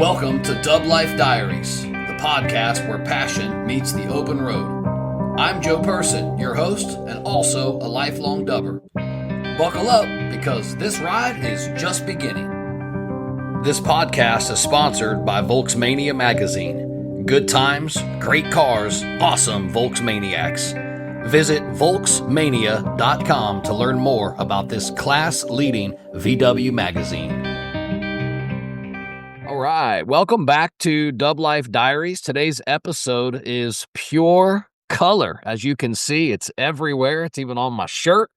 Welcome to Dub Life Diaries, the podcast where passion meets the open road. I'm Joe Person, your host, and also a lifelong dubber. Buckle up, because this ride is just beginning. This podcast is sponsored by Volksmania magazine. Good times, great cars, awesome Volksmaniacs. Visit Volksmania.com to learn more about this class-leading VW magazine. All right, welcome back to Dub Life Diaries. Today's episode is pure color. As you can see, it's everywhere. It's even on my shirt.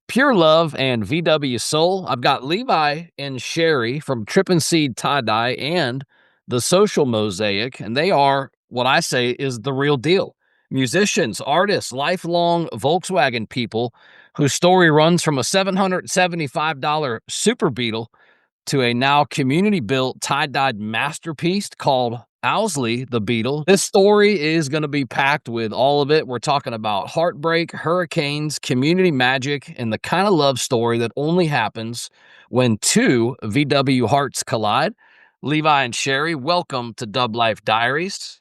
Pure love and VW soul. I've got Levi and Sherry from Trippin Tie-Dye and the Social Mosaic, and they are what I say is the real deal. Musicians, artists, lifelong Volkswagen people whose story runs from a $775 Super Beetle to a now community-built tie-dyed masterpiece called Owsley the Beetle. This story is going to be packed with all of it. We're talking about heartbreak, hurricanes, community magic, and the kind of love story that only happens when two VW hearts collide. Levi and Sherry, welcome to Dub Life Diaries.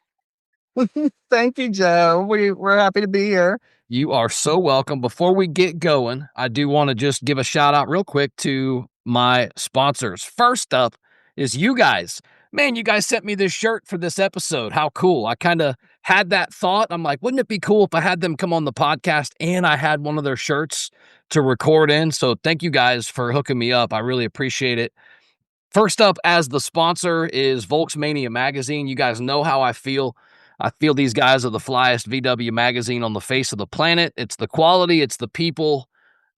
Thank you, Joe. We're happy to be here. You are so welcome. Before we get going, I do want to just give a shout out real quick to my sponsors. First up is you guys. Man, you guys sent me this shirt for this episode. How cool. I kind of had that thought. I'm like, wouldn't it be cool if I had them come on the podcast and I had one of their shirts to record in? So thank you guys for hooking me up. I really appreciate it. First up as the sponsor is Volksmania magazine. You guys know how I feel. I feel these guys are the flyest VW magazine on the face of the planet. It's the quality, it's the people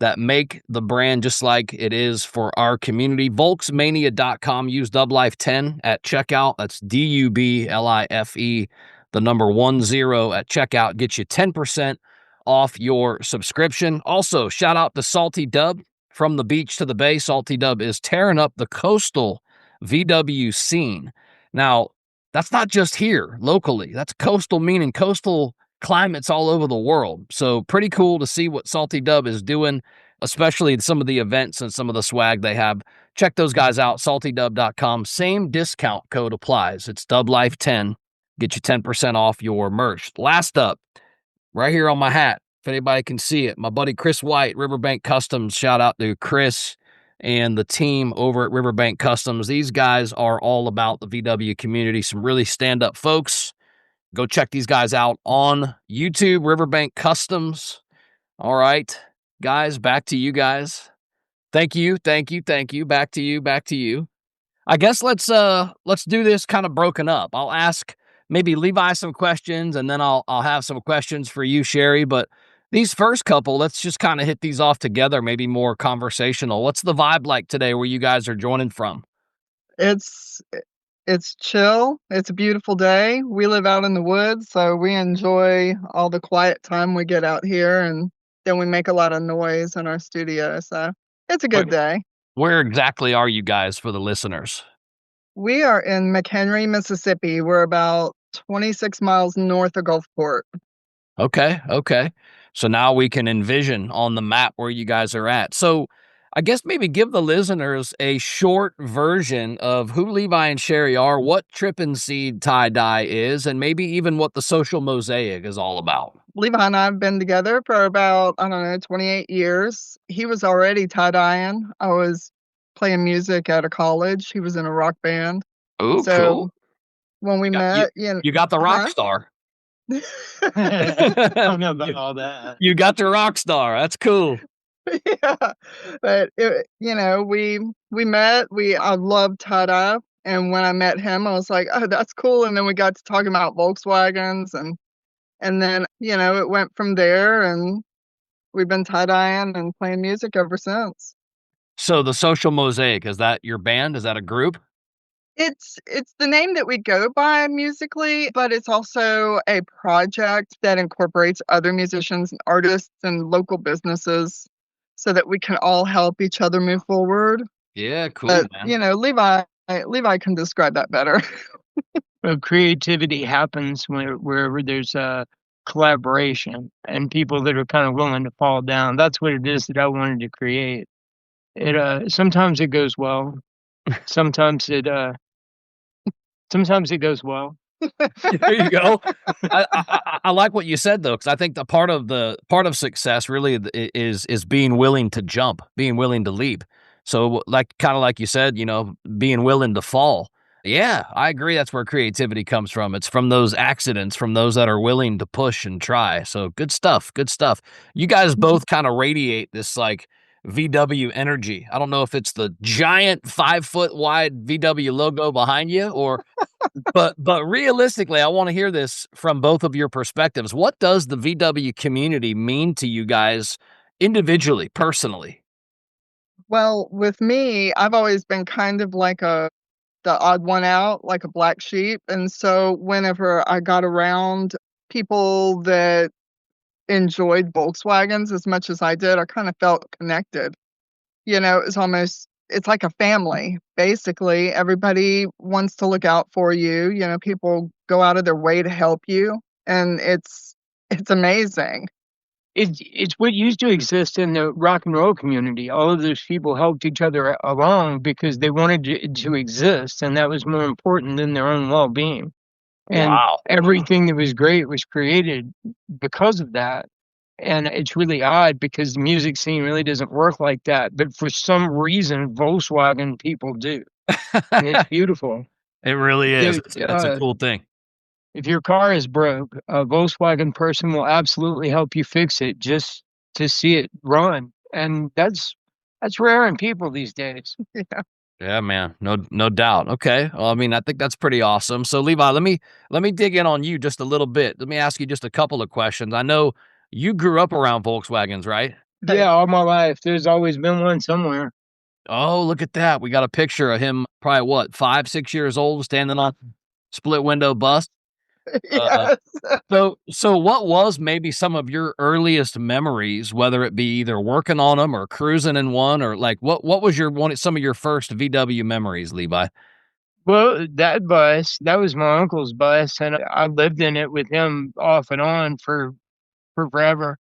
that make the brand just like it is for our community. Volksmania.com. Use DubLife10 at checkout. That's DUBLIFE, the number 10 at checkout. Get you 10% off your subscription. Also, shout out to Salty Dub. From the beach to the bay, Salty Dub is tearing up the coastal VW scene. Now, that's not just here locally. That's coastal, meaning coastal climates all over the world. So pretty cool to see what Salty Dub is doing, especially some of the events and some of the swag they have. Check those guys out, saltydub.com. Same discount code applies. It's DubLife10. Get you 10% off your merch. Last up, right here on my hat, if anybody can see it, my buddy Chris White, Riverbank Customs. Shout out to Chris and the team over at Riverbank Customs. These guys are all about the VW community. Some really stand-up folks. Go check these guys out on YouTube, Riverbank Customs. All right, guys, back to you guys. Thank you. Back to you. I guess let's do this kind of broken up. I'll ask maybe Levi some questions, and then I'll have some questions for you, Sherry. But these first couple, let's just kind of hit these off together, maybe more conversational. What's the vibe like today where you guys are joining from? It's chill. It's a beautiful day. We live out in the woods, so we enjoy all the quiet time we get out here, and then we make a lot of noise in our studio. So it's a good day. Where exactly are you guys for the listeners? We are in McHenry, Mississippi. We're about 26 miles north of Gulfport. Okay. So now we can envision on the map where you guys are at. So I guess maybe give the listeners a short version of who Levi and Sherry are, what Trippin Tie-Dye is, and maybe even what the Social Mosaic is all about. Levi and I have been together for about, 28 years. He was already tie-dyeing. I was playing music at a college. He was in a rock band. Oh, so cool. When we met, you got the rock star. I don't know about all that. You got the rock star. That's cool. Yeah, but we met. I loved tie-dye, and when I met him, I was like, oh, that's cool. And then we got to talking about Volkswagens, and then it went from there, and we've been tie-dyeing and playing music ever since. So the Social Mosaic, is that your band? Is that a group? It's the name that we go by musically, but it's also a project that incorporates other musicians and artists and local businesses so that we can all help each other move forward. Yeah, cool, But, man. Levi can describe that better. Well, creativity happens wherever there's a collaboration and people that are kind of willing to fall down. That's what it is that I wanted to create. It sometimes it goes well, sometimes it Sometimes it goes well. There you go. I like what you said though, because I think the part of success really is being willing to jump, being willing to leap. So like kind of like you said, being willing to fall. Yeah, I agree. That's where creativity comes from. It's from those accidents, from those that are willing to push and try. So good stuff. Good stuff. You guys both kind of radiate this like VW energy. I don't know if it's the giant 5 foot wide VW logo behind you but realistically, I wanna hear this from both of your perspectives. What does the VW community mean to you guys individually, personally? Well, with me, I've always been kind of like the odd one out, like a black sheep, and so whenever I got around people that enjoyed Volkswagens as much as I did, I kinda felt connected. It's like a family, basically. Everybody wants to look out for you, people go out of their way to help you, and it's amazing. It's what used to exist in the rock and roll community. All of those people helped each other along because they wanted to exist, and that was more important than their own well-being. And Wow. everything that was great was created because of that. And it's really odd because the music scene really doesn't work like that, but for some reason, Volkswagen people do, and it's beautiful. It really is. Dude, It's a cool thing. if your car is broke, a Volkswagen person will absolutely help you fix it just to see it run, and that's rare in people these days. Yeah. Yeah, man. No doubt. Okay. Well, I mean, I think that's pretty awesome. So Levi, let me dig in on you just a little bit. Let me ask you just a couple of questions. I know you grew up around Volkswagens, right? Yeah, all my life, there's always been one somewhere. Oh, look at that. We got a picture of him probably what, 5, 6 years old standing on split window bus. Uh, Yes. so what was maybe some of your earliest memories, whether it be either working on them or cruising in one, or like what was some of your first VW memories, Levi? Well, that bus, that was my uncle's bus, and I lived in it with him off and on for forever.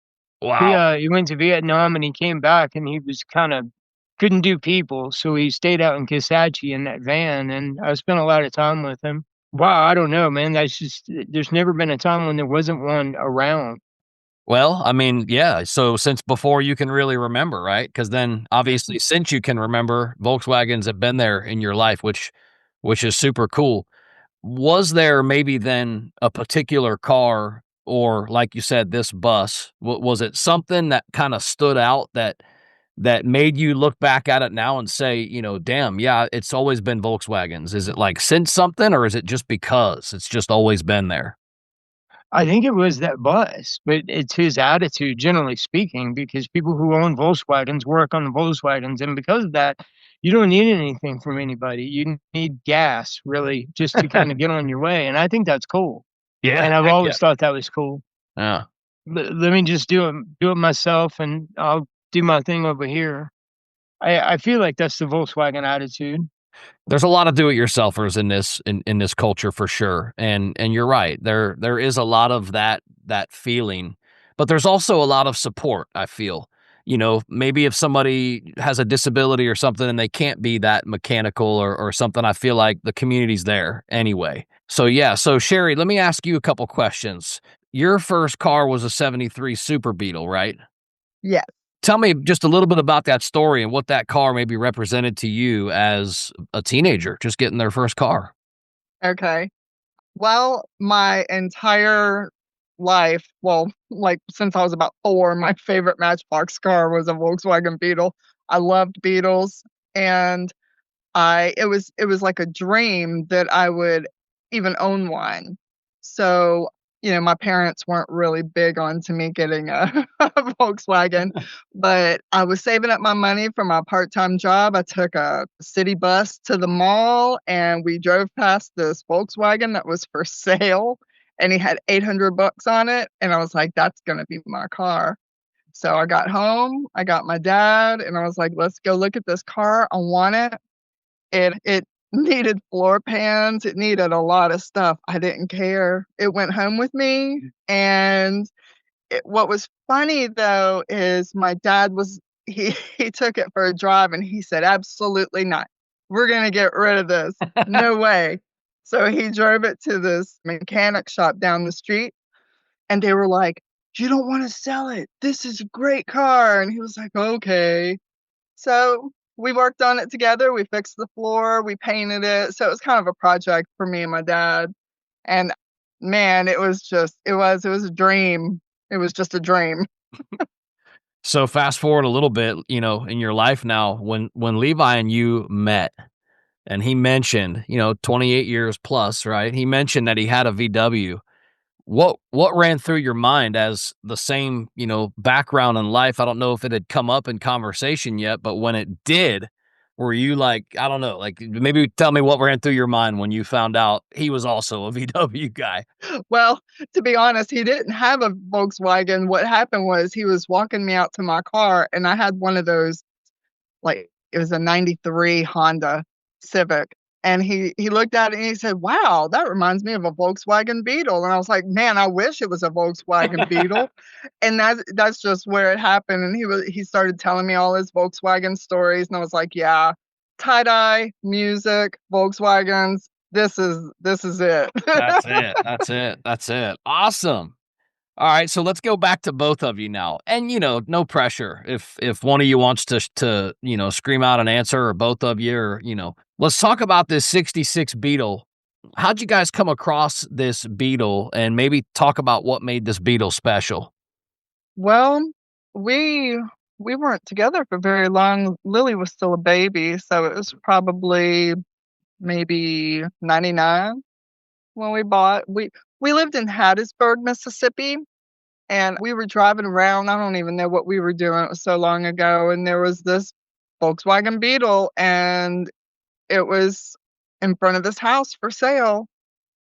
Wow. He went to Vietnam and he came back and he was kinda couldn't do people, so he stayed out in Kisatchie in that van, and I spent a lot of time with him. Wow, I don't know, man, that's just there's never been a time when there wasn't one around. Well, I mean, yeah. So since before you can really remember, right? Because then obviously since you can remember, Volkswagens have been there in your life, which is super cool. Was there maybe then a particular car or like you said, this bus? Was it something that kind of stood out that made you look back at it now and say, damn, yeah, it's always been Volkswagens? Is it like since something, or is it just because it's just always been there? I think it was that bus, but it's his attitude, generally speaking, because people who own Volkswagens work on the Volkswagens, and because of that, you don't need anything from anybody. You need gas, really, just to kinda get on your way, and I think that's cool, Yeah, and I've heck yeah. always thought that was cool. Yeah. Let me just do it myself, and I'll do my thing over here. I feel like that's the Volkswagen attitude. There's a lot of do-it-yourselfers in this culture for sure, and you're right. There is a lot of that feeling, but there's also a lot of support, I feel. Maybe if somebody has a disability or something and they can't be that mechanical or something, I feel like the community's there anyway. So yeah, so Sherry, let me ask you a couple questions. Your first car was a '73 Super Beetle, right? Yes. Tell me just a little bit about that story and what that car maybe represented to you as a teenager, just getting their first car. Okay. Well, my entire life, well, like, since I was about 4, my favorite Matchbox car was a Volkswagen Beetle. I loved Beetles, and it was like a dream that I would even own one. So, my parents weren't really big onto me getting a a Volkswagen, but I was saving up my money for my part-time job. I took a city bus to the mall, and we drove past this Volkswagen that was for sale, and he had 800 bucks on it, and I was like, "That's gonna be my car." So I got home, I got my dad, and I was like, "Let's go look at this car. I want it." It needed floor pans, it needed a lot of stuff. I didn't care. It went home with me, and what was funny, though, is my dad was he he took it for a drive, and he said, "Absolutely not. We're gonna get rid of this. No way." So he drove it to this mechanic shop down the street, and they were like, "You don't wanna sell it. This is a great car." And he was like, "Okay." So we worked on it together. We fixed the floor, we painted it. So it was kind of a project for me and my dad. And man, it was a dream. It was just a dream. So fast forward a little bit, in your life now, when Levi and you met, and he mentioned, 28 years plus, right? He mentioned that he had a VW. What ran through your mind as the same, background in life? I don't know if it had come up in conversation yet, but when it did, were you like, I don't know, like maybe tell me what ran through your mind when you found out he was also a VW guy. Well, to be honest, he didn't have a Volkswagen. What happened was he was walking me out to my car, and I had one of those, like, it was a '93 Honda Civic, and he looked at it and he said, "Wow, that reminds me of a Volkswagen Beetle." And I was like, "Man, I wish it was a Volkswagen Beetle." And that's just where it happened, and he started telling me all his Volkswagen stories, and I was like, "Yeah, tie-dye, music, Volkswagens, this is it." That's it. That's it. That's it. Awesome. All right, so let's go back to both of you now. And no pressure. If one of you wants to, scream out an answer, or both of you, or let's talk about this 66 Beetle. How'd you guys come across this Beetle, and maybe talk about what made this Beetle special? Well, we weren't together for very long. Lily was still a baby, so it was probably maybe '99 when we bought. We lived in Hattiesburg, Mississippi, and we were driving around. I don't even know what we were doing. It was so long ago, and there was this Volkswagen Beetle, and it was in front of this house for sale,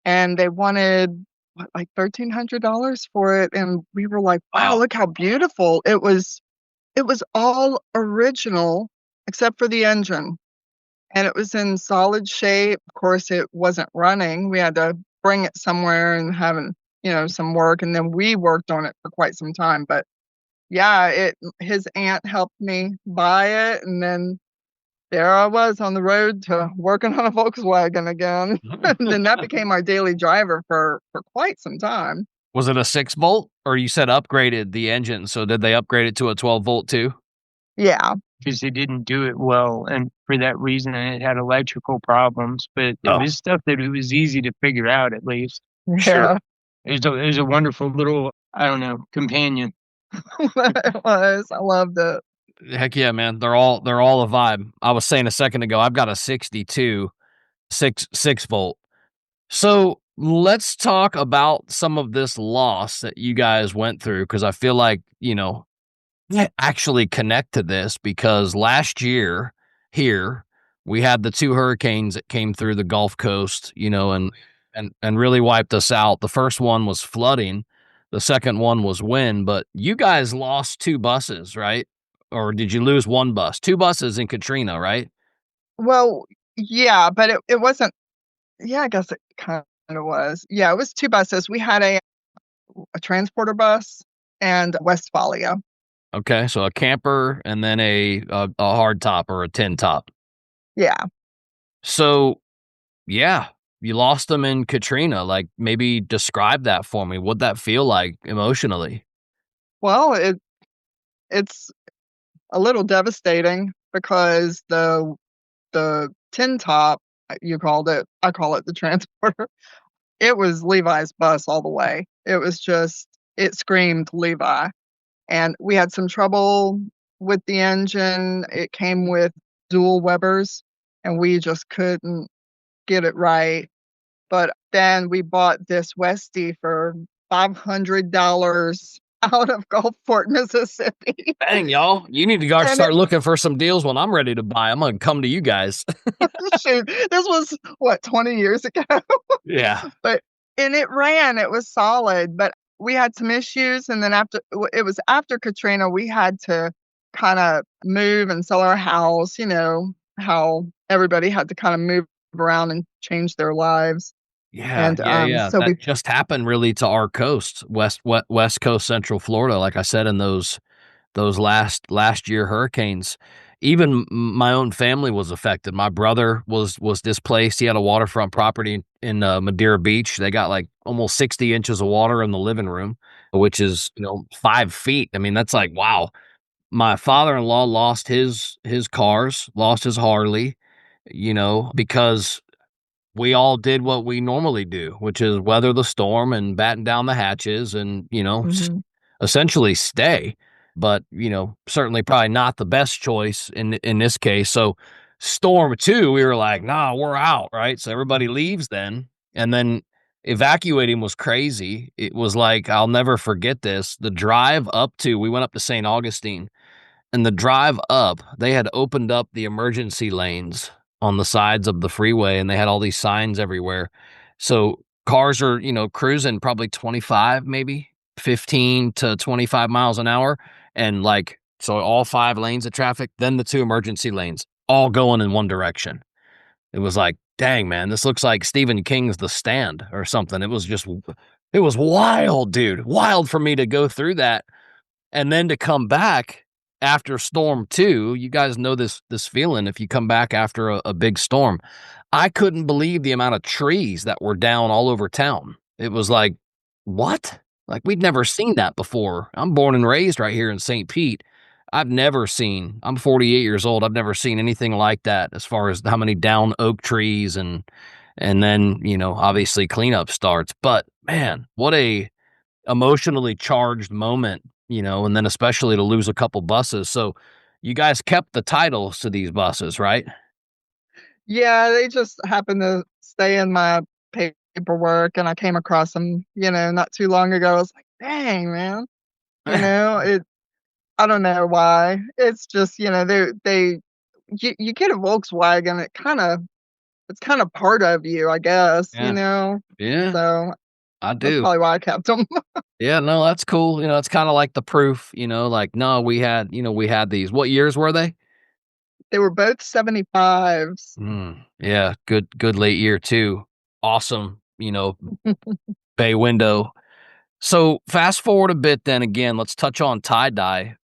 and they wanted, what, like $1,300 for it, and we were like, "Wow, Wow. look how beautiful." It was all original except for the engine, and it was in solid shape. Of course, it wasn't running. We had to bring it somewhere and have some work, and then we worked on it for quite some time. But yeah, his aunt helped me buy it, and then there I was on the road to working on a Volkswagen again. And then that became our daily driver for quite some time. Was it a 6 volt, or you said upgraded the engine? So did they upgrade it to a 12 volt too? Yeah. because they didn't do it well, and for that reason, it had electrical problems. But it Oh, was stuff that it was easy to figure out, at least. sure. Yeah. It was a wonderful little, I don't know, companion. It was. I loved it. Heck yeah, man. They're all a vibe. I was saying a second ago, I've got a 62 6 volt. So let's talk about some of this loss that you guys went through, because I feel like, I actually connect to this because last year here we had the two hurricanes that came through the Gulf Coast, and really wiped us out. The first one was flooding, the second one was wind, but you guys lost two buses, right? Or did you lose one bus? Two buses in Katrina, right? Well, yeah, but it wasn't. Yeah, I guess it kind of was. Yeah, it was 2 buses. We had a transporter bus and a Westphalia. Okay, so a camper and then a hard top or a tin top. Yeah. So yeah, you lost them in Katrina. Like, maybe describe that for me. What'd that feel like emotionally? Well, it's a little devastating because the tin top, you called it, I call it the transporter. It was Levi's bus all the way. It screamed Levi. And we had some trouble with the engine. It came with dual Webers, and we just couldn't get it right. But then we bought this Westie for $500 out of Gulfport, Mississippi. Dang, y'all. You need to go And start looking for some deals when I'm ready to buy. I'm gonna come to you guys. shoot, this was what, 20 years ago? Yeah. But and it ran, it was solid, but we had some issues, and then it was after Katrina, we had to kinda move and sell our house, how everybody had to kinda move around and change their lives, Yeah, and, yeah, yeah. so That we just happened really to our coast, West Coast, Central Florida, like I said, in those last year hurricanes. even my own family was affected. My brother was displaced. He had a waterfront property in Madeira Beach. They got like almost 60 inches of water in the living room, which is 5 feet. I mean, that's like wow. My father-in-law lost his cars, lost his Harley, because we all did what we normally do, which is weather the storm and batten down the hatches and, Mhm. essentially stay. But, certainly probably not the best choice in this case. So storm 2, we were like, "Nah, we're out," right? So everybody leaves then, and then evacuating was crazy. It was like, I'll never forget this. The drive up to we went up to St. Augustine, and the drive up, they had opened up the emergency lanes on the sides of the freeway, and they had all these signs everywhere. So cars are, cruising probably 25, maybe 15 to 25 miles an hour. And like, so all 5 lanes of traffic, then the 2 emergency lanes, all going in one direction. It was like, dang, man, this looks like Stephen King's The Stand or something. It was wild, dude. Wild for me to go through that and then to come back after storm 2. You guys know this feeling if you come back after a big storm. I couldn't believe the amount of trees that were down all over town. It was like, what? Like, we'd never seen that before. I'm born and raised right here in St. Pete. I'm 48 years old. I've never seen anything like that as far as how many down oak trees and then, obviously cleanup starts. But man, what a emotionally charged moment, and then especially to lose a couple buses. So you guys kept the titles to these buses, right? Yeah, they just happened to stay in my paperwork, and I came across them, not too long ago. I was like, "Dang, man." It I don't know why. It's just, they you get a Volkswagen, it's kinda part of you, I guess, Yeah. Yeah, So, I that's do. probably why I kept them. Yeah, no, that's cool. It's kind of like the proof, like, no, we had these. What years were they? They were both 75s. Yeah, good late year too. Awesome, bay window. So fast forward a bit then again, let's touch on tie-dye.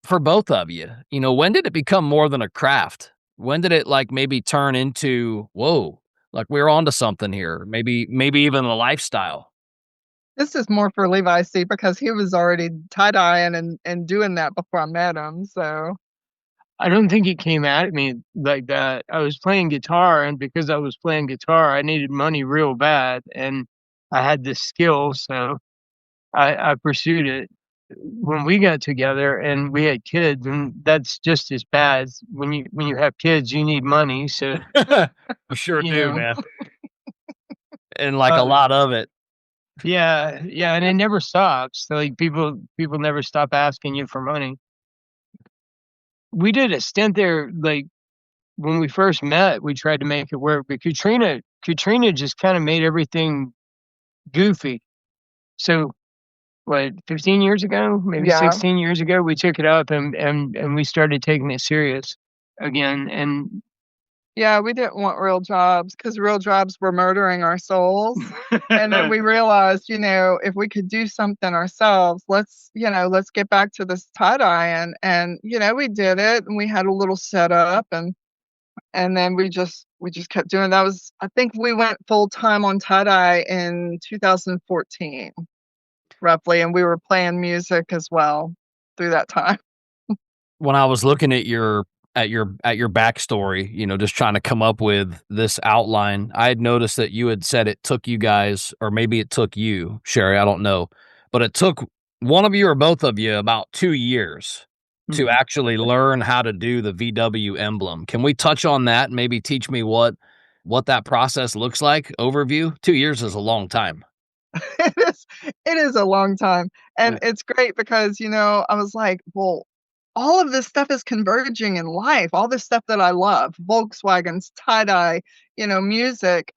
For both of you, when did it become more than a craft? When did it like maybe turn into, whoa, like we're onto something here? Maybe even a lifestyle. This is more for Levi, see, because he was already tie-dyeing and doing that before I met him, so I don't think he came at me like that. I was playing guitar, and because I was playing guitar, I needed money real bad, and I had this skill, so I pursued it. When we got together and we had kids, and that's just as bad. When you have kids, you need money, so, We sure you do, know, man. And like a uh, lot of it. yeah, yeah, and it never stops. So, like, people never stop asking you for money. We did a stint there, like, when we first met, we tried to make it work, but Katrina just kinda made everything goofy. So, what, 15 years ago, maybe yeah. 16 years ago, we took it up and we started taking it serious again, and Yeah, we didn't want real jobs because real jobs were murdering our souls, and then we realized, if we could do something ourselves, let's get back to this tie-dye, and, we did it, and we had a little setup, and then we just kept doing that was I think we went full-time on tie-dye in 2014, roughly, and we were playing music as well through that time. When I was looking at your backstory, just trying to come up with this outline, I had noticed that you had said it took you guys, or maybe it took you, Sherry, I don't know, but it took one of you or both of you about 2 years to Mhm. actually learn how to do the VW emblem. Can we touch on that and maybe teach me what that process looks like? Overview. 2 years is a long time. It is it is a long time, Yeah. and it's great because, I was like, "Well, all of this stuff is converging in life, all this stuff that I love, Volkswagens, tie-dye, music.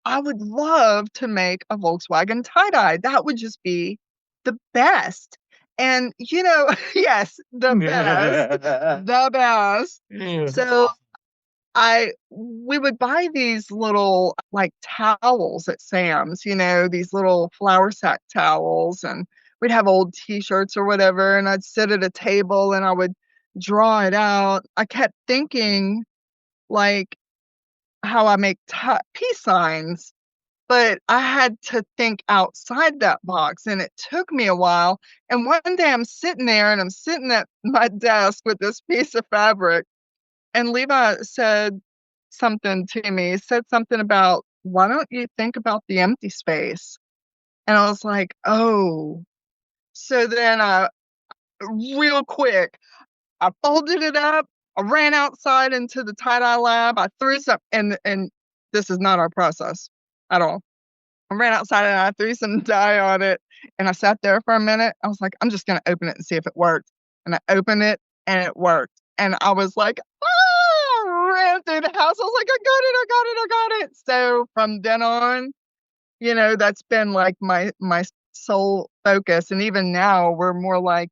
I would love to make a Volkswagen tie-dye, that would just be the best." And, yes, the best, the best. Yeah. So I we would buy these little, like, towels at Sam's, these little flour sack towels, and we'd have old T-shirts or whatever, and I'd sit at a table, and I would draw it out. I kept thinking, like, how I make peace signs, but I had to think outside that box, and it took me a while. And one day I'm sitting there, and I'm sitting at my desk with this piece of fabric, and Levi said something to me. He said something about, "Why don't you think about the empty space?" And I was like, "Oh." So then real quick, I folded it up. I ran outside into the tie-dye lab. I threw some, and this is not our process at all. I ran outside and I threw some dye on it, and I sat there for a minute. I was like, "I'm just gonna open it and see if it worked." And I opened it and it worked. And I was like, "Ah!" Ran through the house. I was like, "I got it, I got it, I got it." So from then on, that's been like my sole focus. And even now we're more like,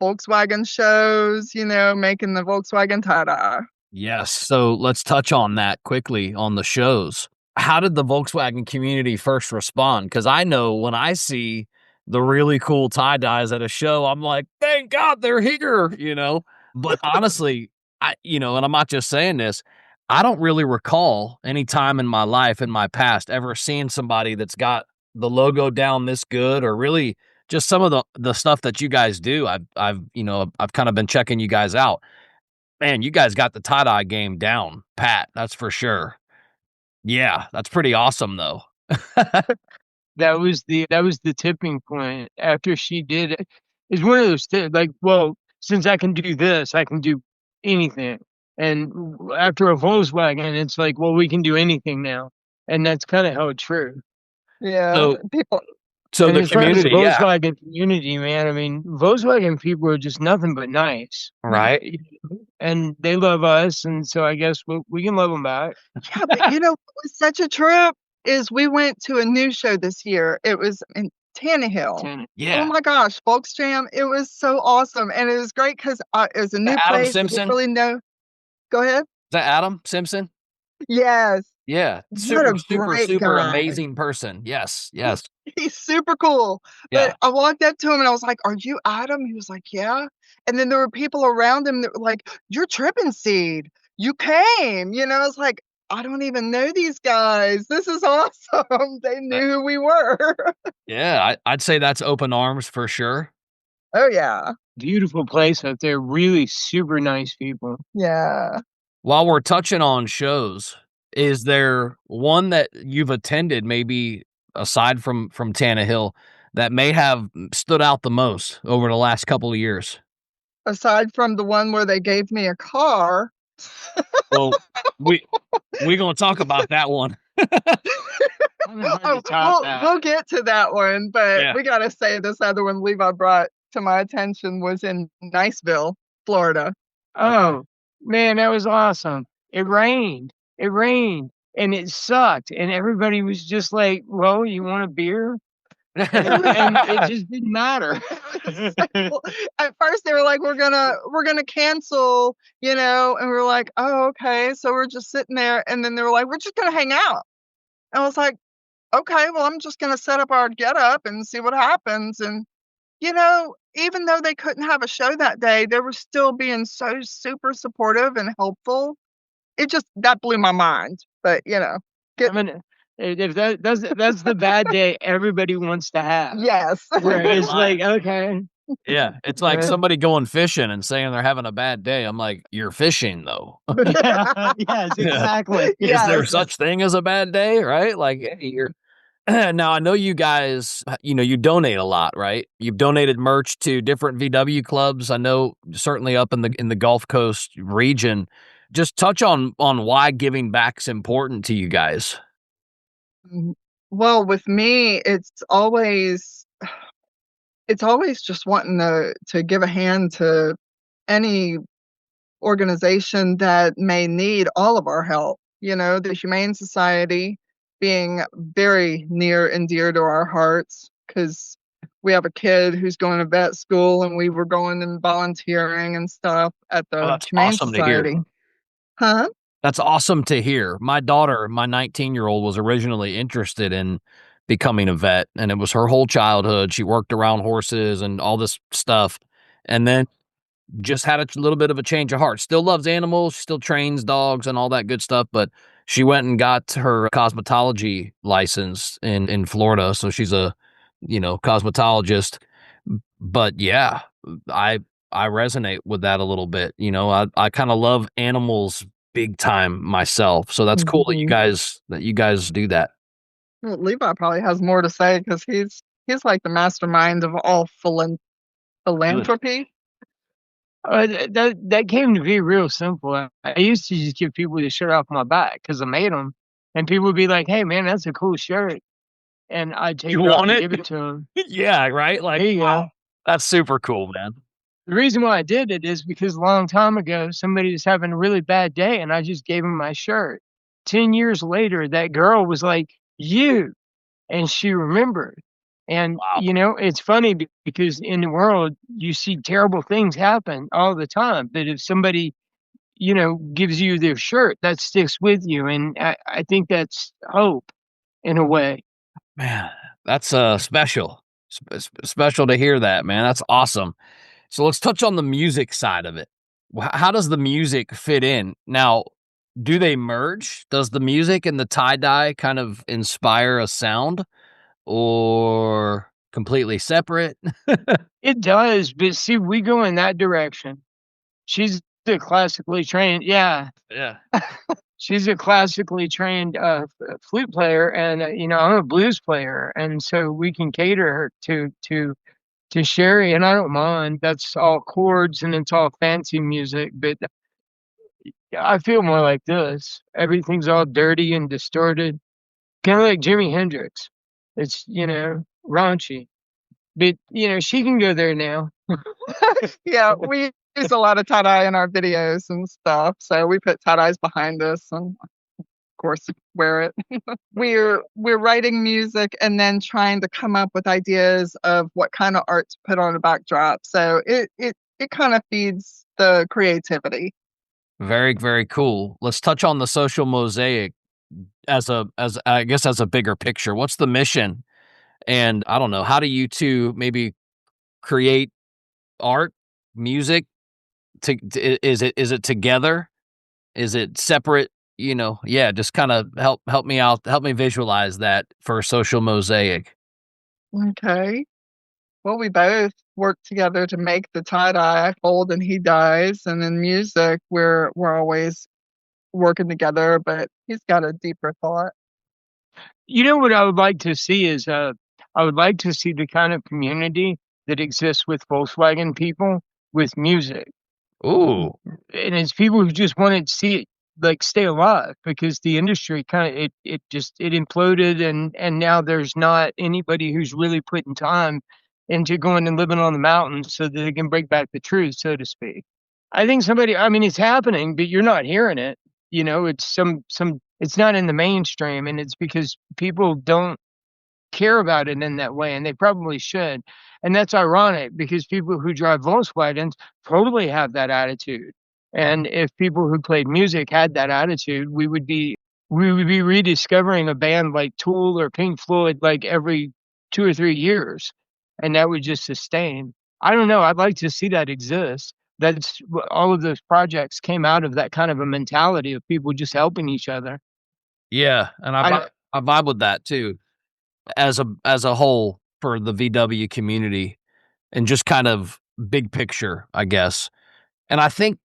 Volkswagen shows, making the Volkswagen tie-dye. Yes. So let's touch on that quickly on the shows. How did the Volkswagen community first respond? Because I know when I see the really cool tie dyes at a show, I'm like, thank God they're here. But honestly, and I'm not just saying this, I don't really recall any time in my life, in my past, ever seeing somebody that's got the logo down this good, or really just some of the stuff that you guys do. I've kind of been checking you guys out. Man, you guys got the tie-dye game down pat, that's for sure. Yeah, that's pretty awesome, though. That was the tipping point. After she did it, it's one of those like, well, since I can do this, I can do anything. And after a Volkswagen, it's like, well, we can do anything now, and that's kind of how it's true. Yeah, So people. so And the as far as the community, yeah, Volkswagen community, man, I mean, Volkswagen people are just nothing but nice, right? and they love us, and so I guess we can love them back. Yeah, but what was such a trip is we went to a new show this year. It was in Tannehill. Ten- Oh Yeah. my gosh, Folks Jam. It was so awesome. And it was great because it was a new Adam place. We didn't Simpson? really know. Go ahead. Is that Adam Simpson? Yes. Yeah, What super, a super, great super guy. amazing person. Yes, yes, He's super cool. yeah. But I walked up to him and I was like, "Are you Adam?" He was like, "Yeah." And then there were people around him that were like, "You're Trippin' Seed. You came." I was like, "I don't even know these guys. This is awesome." They Uh, knew who we were. yeah, I'd say that's open arms for sure. Oh, yeah. Beautiful place up there, really super nice people. Yeah. While we're touching on shows, is there one that you've attended, maybe aside from Tannehill, that may have stood out the most over the last couple of years? Aside from the one where they gave me a car. Well, we gonna talk about that one. I'm hard Oh, to top that. we'll get to that one, but Yeah. we gotta say this other one Levi brought to my attention was in Niceville, Florida. Oh, man, that was awesome. It rained. It rained, and it sucked, and everybody was just like, "Well, you want a beer?" And it just didn't matter. Well, at first they were like, we're gonna cancel, and we're like, "Oh, okay." So we're just sitting there, and then they were like, "We're just gonna hang out." And I was like, "Okay, well, I'm just gonna set up our get up and see what happens." And even though they couldn't have a show that day, they were still being so super supportive and helpful. That blew my mind. But I mean, if that's the bad day everybody wants to have, yes. where it's like, okay, Yeah, it's like Yeah. somebody going fishing and saying they're having a bad day. I'm like, "You're fishing, though." yeah, yes, exactly. Is there Yes. such thing as a bad day, right? Like, hey, you're now I know you guys, you donate a lot, right? You've donated merch to different VW clubs. I know certainly up in the Gulf Coast region. Just touch on why giving back's important to you guys. Well, with me, it's always just wanting to give a hand to any organization that may need all of our help. The Humane Society being very near and dear to our hearts because we have a kid who's going to vet school and we were going and volunteering and stuff at Oh, the that's Humane awesome to hear. Society. Huh? That's awesome to hear. My daughter, my 19-year-old, was originally interested in becoming a vet, and it was her whole childhood. She worked around horses and all this stuff. And then just had a little bit of a change of heart. Still loves animals, still trains dogs and all that good stuff, but she went and got her cosmetology license in Florida, so she's a, cosmetologist. But yeah, I I resonate with that a little bit. I kind of love animals big time myself. So that's cool that you Mhm. guys do that. Well, Levi probably has more to say because he's like the mastermind of all philanthropy. That came to be real simple. I used to just give people the shirt off my back because I made them, and people would be like, "Hey, man, that's a cool shirt," and I'd take You it off want and it? give it to them. Yeah, right? Like, Here you wow, go. that's super cool, man. The reason why I did it is because a long time ago, somebody was having a really bad day, and I just gave him my shirt. 10 years later, that girl was like, "You," and she remembered. And, Wow. it's funny because in the world, you see terrible things happen all the time, but if somebody, gives you their shirt, that sticks with you, and I think that's hope in a way. Man, that's special. Special to hear that, man. That's awesome. So let's touch on the music side of it. How does the music fit in? Now, do they merge? Does the music and the tie-dye kind of inspire a sound or completely separate? It does, but see, we go in that direction. She's a classically trained yeah. Yeah. She's a classically trained, flute player, and, I'm a blues player, and so we can cater her to Sherry, and I don't mind. That's all chords, and it's all fancy music, but I feel more like this. Everything's all dirty and distorted, kinda like Jimi Hendrix. It's, raunchy, but, she can go there now. Yeah, we use a lot of tie-dye in our videos and stuff, so we put tie-dyes behind us and, of course, wear it. We're writing music and then trying to come up with ideas of what kinda art to put on a backdrop, so it kinda feeds the creativity. Very, very cool. Let's touch on the social mosaic as I guess as a bigger picture. What's the mission? And I don't know, how do you two maybe create art, music? Is it together? Is it separate? Yeah, just kind of help me out, help me visualize that for social mosaic. Okay. Well, we both work together to make the tie-dye. I fold and he dyes, and in music, we're always working together, but he's got a deeper thought. You know what I would like to see is, I would like to see the kind of community that exists with Volkswagen people with music. Ooh, And it's people who just wanted to see it, like, stay alive because the industry kinda it imploded and now there's not anybody who's really putting time into going and living on the mountains so that they can break back the truth, so to speak. I mean, it's happening, but you're not hearing it. It's it's not in the mainstream, and it's because people don't care about it in that way, and they probably should. And that's ironic because people who drive Volkswagens totally have that attitude. And if people who played music had that attitude, we would be rediscovering a band like Tool or Pink Floyd like every 2 or 3 years, and that would just sustain. I don't know, I'd like to see that exist. All of those projects came out of that kind of a mentality of people just helping each other. yeah, and I don't I vibe with that too, as a whole for the VW community and just kind of big picture, I guess. And I think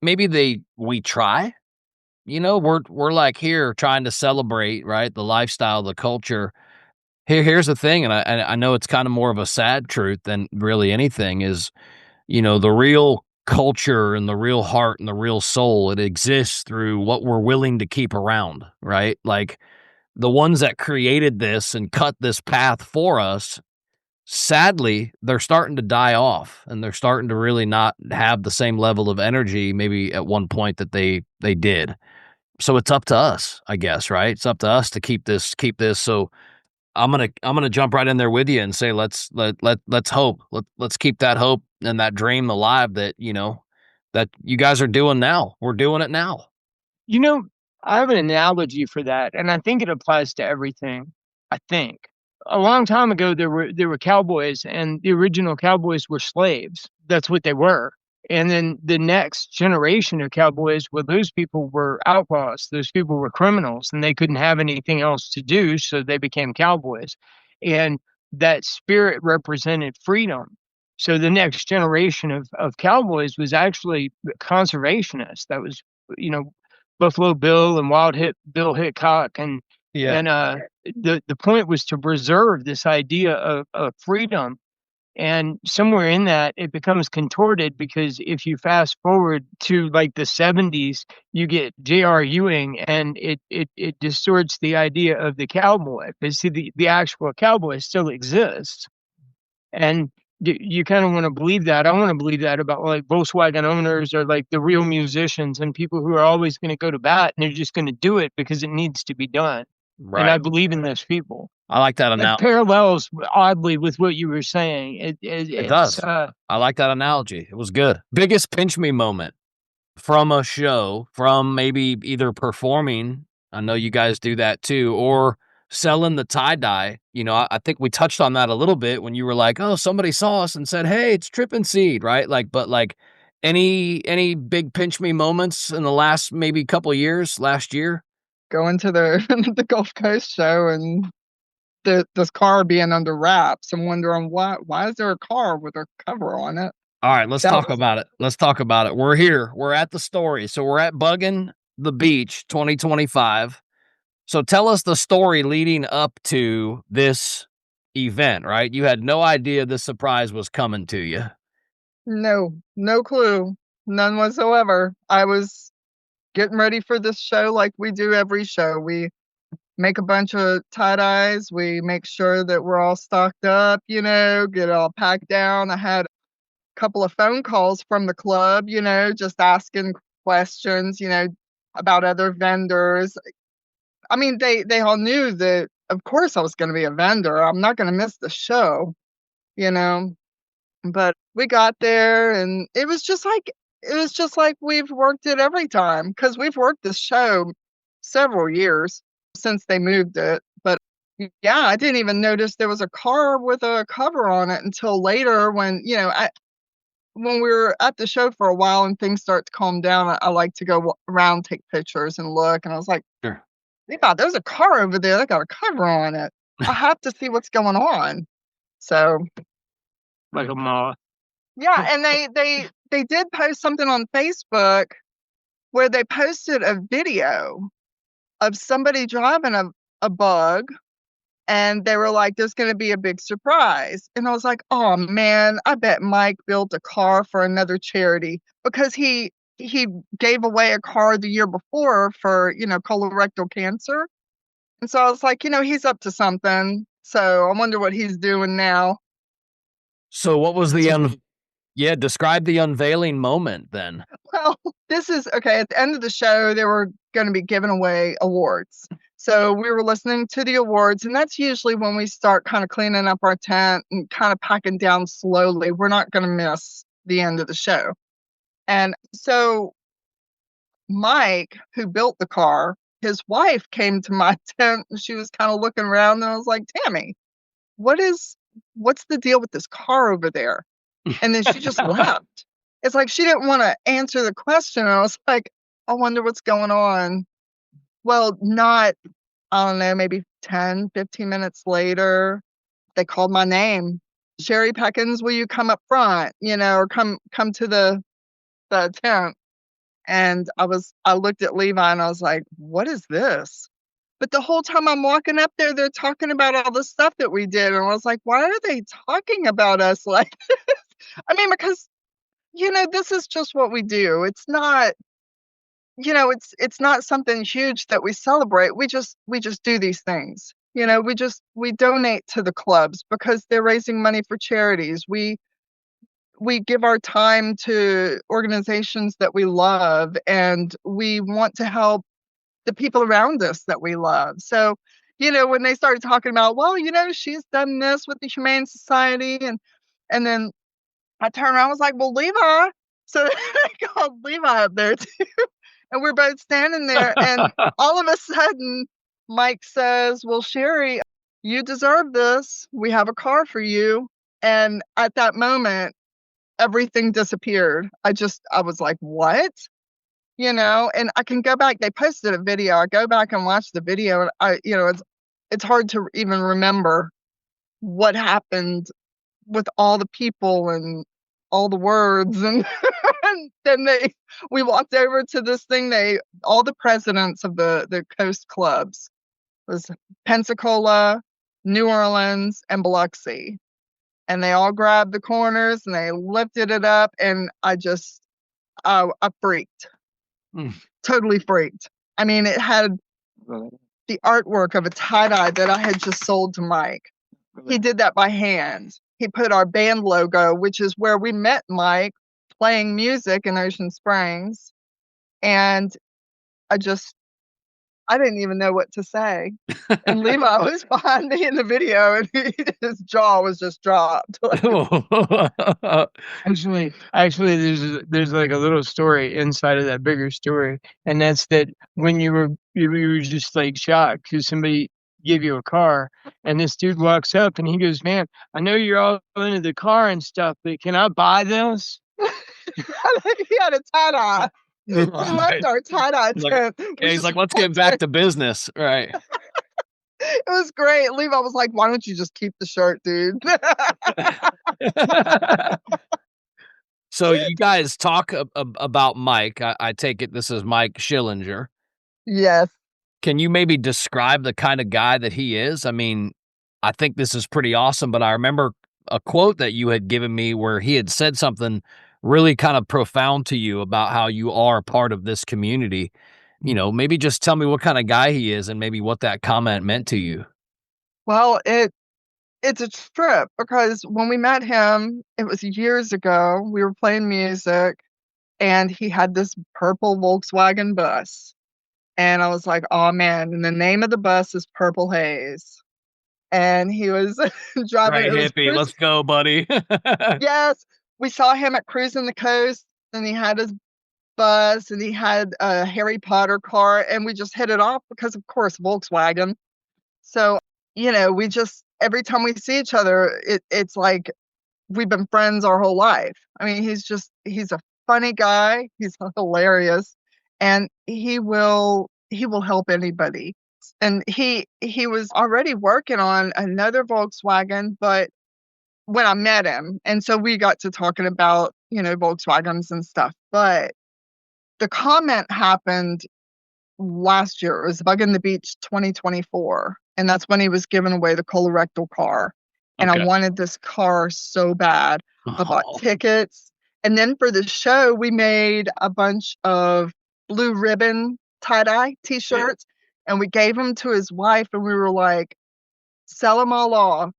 maybe we try. We're like here trying to celebrate, right? The lifestyle, the culture. Here's the thing, and I know it's kind of more of a sad truth than really anything is, the real culture and the real heart and the real soul, it exists through what we're willing to keep around, right? Like the ones that created this and cut this path for us, sadly, they're starting to die off and they're starting to really not have the same level of energy maybe at one point that they did. So it's up to us, I guess, right? It's up to us to keep this. So I'm gonna jump right in there with you and say let's hope. Let's keep that hope and that dream alive that, that you guys are doing now. We're doing it now. You know, I have an analogy for that, and I think it applies to everything. I think. A long time ago, there were cowboys, and the original cowboys were slaves. That's what they were. And then the next generation of cowboys, well, those people were outlaws. Those people were criminals, and they couldn't have anything else to do, so they became cowboys. And that spirit represented freedom. So the next generation of cowboys was actually conservationists. That was, Buffalo Bill and Bill Hickok, and the point was to preserve this idea of freedom. And somewhere in that, it becomes contorted, because if you fast forward to like the 70s, you get J.R. Ewing, and it distorts the idea of the cowboy. But see, the actual cowboy still exists. And you kind of want to believe that. I want to believe that about like Volkswagen owners, or like the real musicians and people who are always going to go to bat, and they're just going to do it because it needs to be done. Right. And I believe in those people. I like that It analogy. parallels oddly with what you were saying. It does. I like that analogy. It was good. Biggest pinch me moment from a show, from maybe either performing, I know you guys do that too, or selling the tie-dye. I think we touched on that a little bit when you were like, oh, somebody saw us and said, hey, it's Trippin Seed, right? But any big pinch me moments in the last maybe couple years, last year? Going to the Gulf Coast show, and this car being under wraps. I'm wondering why is there a car with a cover on it? All right, let's talk about it. Let's talk about it. We're here. We're at the story. So we're at Buggin' the Beach 2025. So tell us the story leading up to this event, right? You had no idea this surprise was coming to you. No clue. None whatsoever. I was getting ready for this show like we do every show. We make a bunch of tie-dyes. We make sure that we're all stocked up, get it all packed down. I had a couple of phone calls from the club, just asking questions, about other vendors. I mean, they all knew that, of course, I was going to be a vendor. I'm not going to miss the show, But we got there, and it was just like we've worked it every time, because we've worked this show several years since they moved it. But yeah, I didn't even notice there was a car with a cover on it until later, when when we were at the show for a while and things start to calm down. I like to go around, take pictures, and look. And I was like, Sure. Levi, there's a car over there that got a cover on it. I have to see what's going on. So like a moth. yeah, and they did post something on Facebook where they posted a video of somebody driving a bug, and they were like, there's going to be a big surprise. And I was like, oh man, I bet Mike built a car for another charity, because he gave away a car the year before for, colorectal cancer. And so I was like, he's up to something. So I wonder what he's doing now. So what was describe the unveiling moment then. Well, this is okay. At the end of the show, they were going to be giving away awards. So we were listening to the awards, and that's usually when we start kind of cleaning up our tent and kind of packing down slowly. We're not going to miss the end of the show. And so Mike, who built the car, his wife came to my tent, and she was kind of looking around, and I was like, Tammy, what's the deal with this car over there? And then she just left. It's like she didn't want to answer the question. I was like, I wonder what's going on. Well, I don't know, maybe 10, 15 minutes later, they called my name. Sherry Peckens, will you come up front, or come to the tent? And I looked at Levi, and I was like, what is this? But the whole time I'm walking up there, they're talking about all the stuff that we did. And I was like, why are they talking about us like this? I mean, because, this is just what we do. It's not, it's not something huge that we celebrate. We just do these things. We donate to the clubs because they're raising money for charities. We give our time to organizations that we love, and we want to help the people around us that we love. So, when they started talking about, well, she's done this with the Humane Society, and then I turned around, I was like, well, Levi. So I called Levi up there too. And we're both standing there, and all of a sudden, Mike says, well, Sherry, you deserve this. We have a car for you. And at that moment, everything disappeared. I was like, what? And I can go back. They posted a video. I go back and watch the video, and it's hard to even remember what happened with all the people and all the words. And, and then we walked over to this thing. All the presidents of the coast clubs was Pensacola, New Orleans, and Biloxi. And they all grabbed the corners and they lifted it up, and I freaked. Totally freaked. I mean, it had the artwork of a tie-dye that I had just sold to Mike. He did that by hand. He put our band logo, which is where we met Mike, playing music in Ocean Springs. And I didn't even know what to say. And Levi was behind me in the video, and his jaw was just dropped. Actually, there's like a little story inside of that bigger story, and that's that when you were just like shocked because somebody gave you a car, and this dude walks up and he goes, "Man, I know you're all into the car and stuff, but can I buy this?" He had a tie-dye. We left our tie-dye tent. He's like, let's get back to business. Right. It was great. Levi was like, why don't you just keep the shirt, dude? So you guys talk about Mike. I take it this is Mike Schillinger. Yes. Can you maybe describe the kind of guy that he is? I mean, I think this is pretty awesome, but I remember a quote that you had given me where he had said something really kind of profound to you about how you are a part of this community. Maybe just tell me what kind of guy he is and maybe what that comment meant to you. Well, it's a trip because when we met him, it was years ago. We were playing music and he had this purple Volkswagen bus. And I was like, oh man, and the name of the bus is Purple Haze. And he was driving. Right, hippie, let's go, buddy. Yes, we saw him at Cruising the Coast, and he had his bus, and he had a Harry Potter car, and we just hit it off because, of course, Volkswagen. So, we just, every time we see each other, it's like we've been friends our whole life. I mean, he's a funny guy. He's hilarious, and he will help anybody. And he was already working on another Volkswagen, but when I met him, and so we got to talking about, Volkswagens and stuff, but the comment happened last year. It was Bug in the Beach 2024, and that's when he was giving away the colorectal car. And I wanted this car so bad. I bought tickets. And then for the show, we made a bunch of blue ribbon tie-dye T-shirts, and we gave them to his wife, and we were like, sell them all off.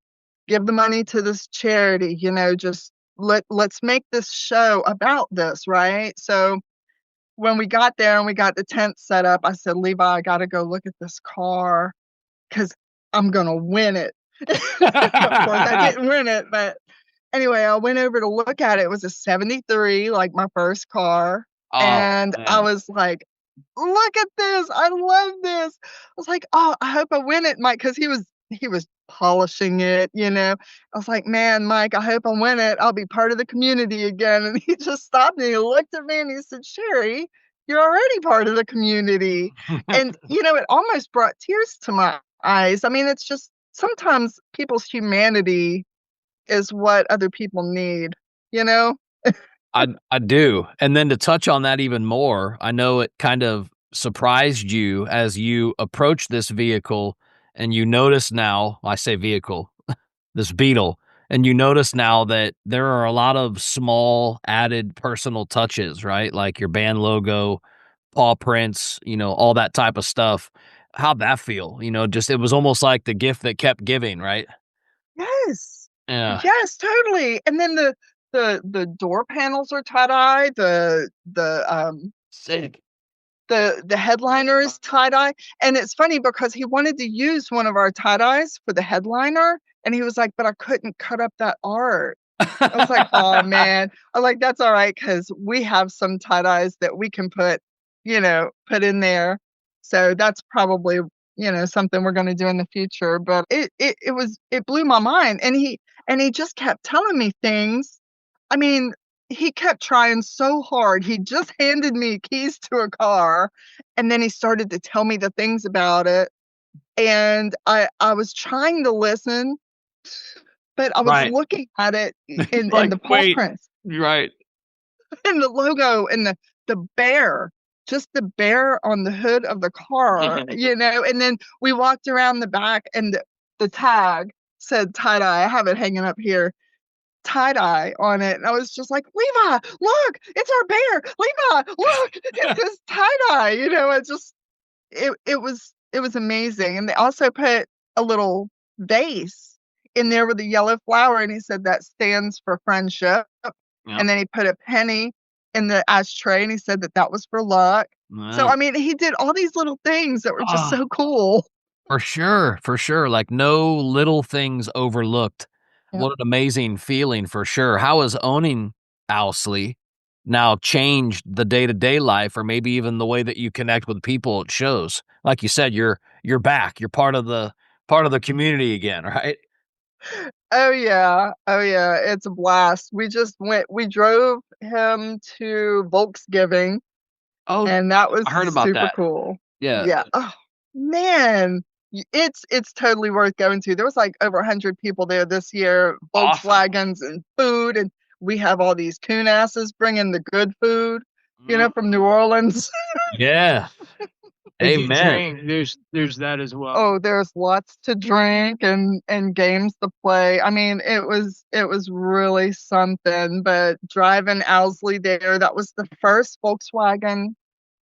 Give the money to this charity, just let's make this show about this, right? So when we got there and we got the tent set up, I said, Levi, I got to go look at this car because I'm going to win it. Of course, I didn't win it, but anyway, I went over to look at it. It was a 73, like my first car. And man. I was like, look at this. I love this. I was like, oh, I hope I win it, Mike, because he was polishing it, I was like, man, Mike, I hope I win it. I'll be part of the community again. And he just stopped me. He looked at me and he said, Sherry, you're already part of the community. And, it almost brought tears to my eyes. I mean, it's just sometimes people's humanity is what other people need, I do. And then to touch on that even more, I know it kind of surprised you as you approached this vehicle and you notice now, I say vehicle, this Beetle, and you notice now that there are a lot of small added personal touches, right? Like your band logo, paw prints, all that type of stuff. How'd that feel? Just, it was almost like the gift that kept giving, right? Yes. Yeah. Yes, totally. And then the door panels are tie-dye, Sick. The headliner is tie-dye. And it's funny because he wanted to use one of our tie-dyes for the headliner. And he was like, but I couldn't cut up that art. I was like, oh man. I'm like, that's all right, because we have some tie-dyes that we can put in there. So that's probably, something we're going to do in the future. But it blew my mind. And he just kept telling me things. I mean, he kept trying so hard. He just handed me keys to a car, and then he started to tell me the things about it, and I was trying to listen, but I was Right. looking at it in Like, the paw wait. prints Right. and the logo and the bear, just the bear on the hood of the car, and then we walked around the back, and the tag said tie-dye. I have it hanging up here, tie-dye on it, and I was just like, "Levi, look, it's our bear. Levi, look, it says tie-dye," it was amazing, and they also put a little vase in there with a yellow flower, and he said that stands for friendship, Yep. and then he put a penny in the ashtray, and he said that was for luck. So, Wow. I mean, he did all these little things that were just Ah, so cool. for sure, for sure. Like, no little things overlooked. Yep. What an amazing feeling for sure. How has owning Owsley now changed the day-to-day life, or maybe even the way that you connect with people at shows? Like you said, you're back. You're part of the community again, right? Oh, yeah. Oh, yeah, it's a blast. We drove him to Volkswagen, Oh, and that was I heard about super that. cool. Yeah. Yeah. Oh, man. It's totally worth going to. There was, like, over 100 people there this year, Awesome. Volkswagens and food, and we have all these coon asses bringing the good food, Mm, from New Orleans. yeah. If you Amen. drink, there's that as well. Oh, there's lots to drink and games to play. I mean, it was really something, but driving Owsley there, that was the first Volkswagen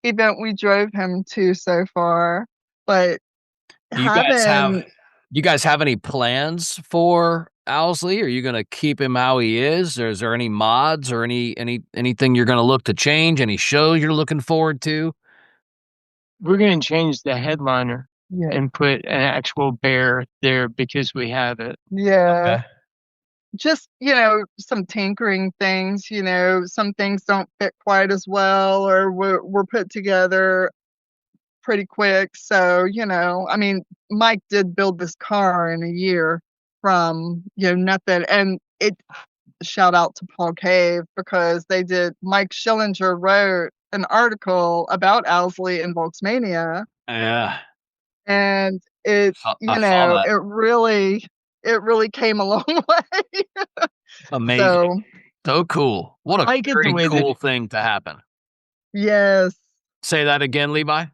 event we drove him to so far, but Do you guys have having do you guys have any plans for Owsley? Are you gonna keep him how he is? Or is there any mods or anything you're gonna look to change? Any shows you're looking forward to? We're gonna change the headliner Yeah. and put an actual bear there because we have it. Yeah. Okay. Just, some tinkering things, some things don't fit quite as well or were put together pretty quick. So, I mean, Mike did build this car in a year from, nothing. And shout out to Paul Cave because Mike Schillinger wrote an article about Owsley and Volksmania. Yeah. And it, I saw that. it really came a long way. Amazing. So, So cool. What a I like it the very way that cool thing to happen. yes. Say that again, Levi?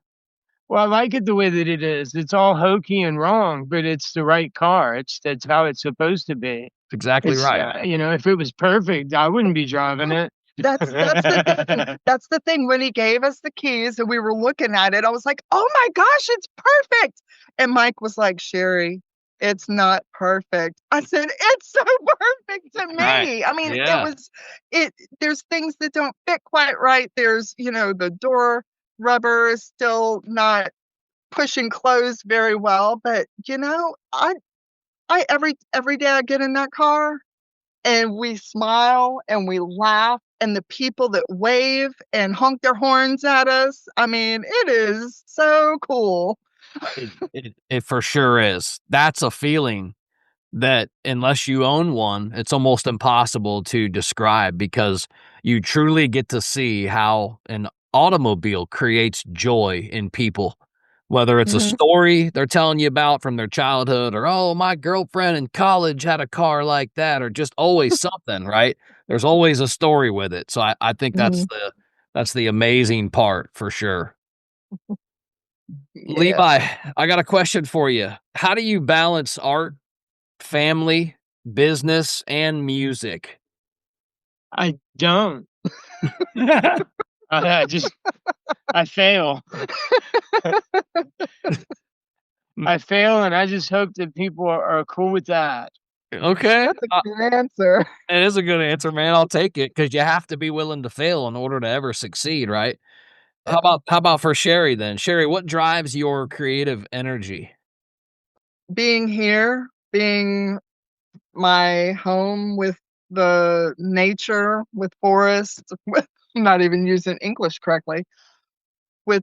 Well, I like it the way that it is. It's all hokey and wrong, but it's the right car. That's how it's supposed to be. Exactly It's, right. if it was perfect, I wouldn't be driving it. That's the thing. That's the thing. When he gave us the keys and we were looking at it, I was like, "Oh my gosh, it's perfect!" And Mike was like, "Sherry, it's not perfect." I said, "It's so perfect to Right. me." I mean, Yeah. there's things that don't fit quite right. There's, the door rubber is still not pushing closed very well, but I every day I get in that car and we smile and we laugh and the people that wave and honk their horns at us, I mean, it is so cool. It for sure is. That's a feeling that unless you own one, it's almost impossible to describe because you truly get to see how an automobile creates joy in people. Whether it's a Mhm, story they're telling you about from their childhood, or, oh, my girlfriend in college had a car like that, or just always something, right? There's always a story with it. So I think mhm. that's the amazing part for sure. Yeah. Levi, I got a question for you. How do you balance art, family, business, and music? I don't. I just I fail. I fail, and I just hope that people are cool with that. Okay, That's a good answer. it is a good answer, man. I'll take it because you have to be willing to fail in order to ever succeed, right? How Yeah. about how about for Sherry then? Sherry, what drives your creative energy? Being here, being my home with the nature, with forests, with I'm not even using English correctly, with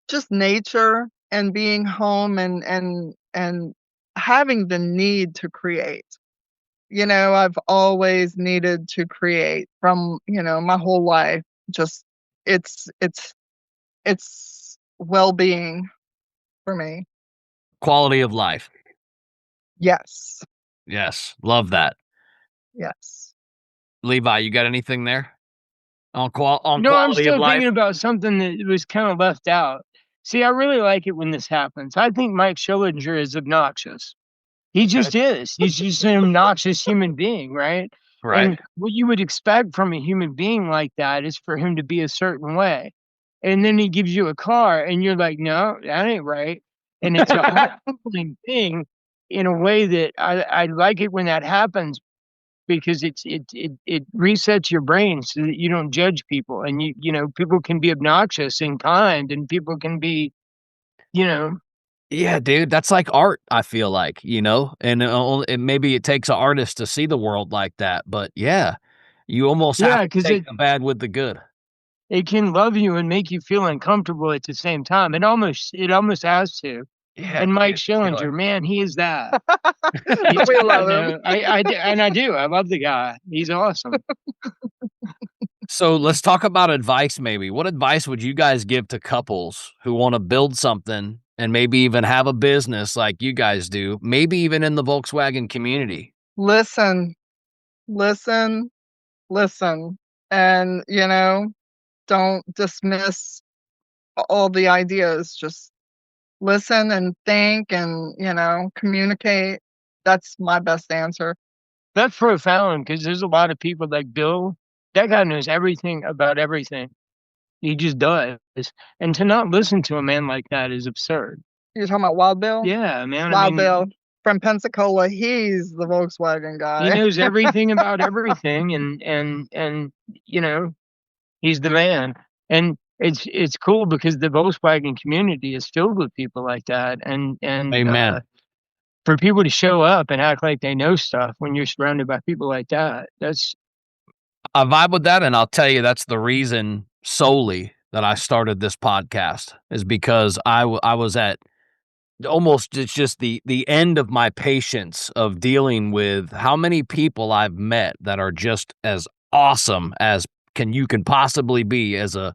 just nature and being home and having the need to create. I've always needed to create from, my whole life. Just it's well-being for me. Quality of life. Yes. Yes, love that. Yes. Levi, you got anything there on I'm quality of still life? thinking about something that was kind of left out. See, I really like it when this happens. I think Mike Schillinger is obnoxious. He Okay. just is. He's just an obnoxious human being, right? Right. And what you would expect from a human being like that is for him to be a certain way. And then he gives you a car and you're like, no, that ain't right. And it's a humbling thing in a way that I like it when that happens because it resets your brain so that you don't judge people. And people can be obnoxious and kind and people can be, you know, Yeah, dude, that's like art, I feel like, and maybe it takes an artist to see the world like that, but yeah, you almost have yeah, to because take the bad with the good. it can love you and make you feel uncomfortable at the same time. It almost has to. Yeah, And Mike dude, killer. Schillinger, man, he is that. We love him. I do. I love the guy. He's awesome. So let's talk about advice maybe. What advice would you guys give to couples who wanna build something and maybe even have a business like you guys do, maybe even in the Volkswagen community? Listen, listen, listen. And, don't dismiss all the ideas. Just listen and think and, communicate. That's my best answer. That's profound because there's a lot of people like Bill. That guy knows everything about everything. He just does. And to not listen to a man like that is absurd. You're talking about Wild Bill? Yeah, man. I Wild mean, Bill from Pensacola. He's the Volkswagen he guy. knows everything about everything, and he's the man. And it's cool because the Volkswagen community is filled with people like that, and Amen. for people to show up and act like they know stuff when you're surrounded by people like that, that's I vibe with that, and I'll tell you that's the reason solely that I started this podcast is because I was at almost it's just the end of my patience of dealing with how many people I've met that are just as awesome as you can possibly be as a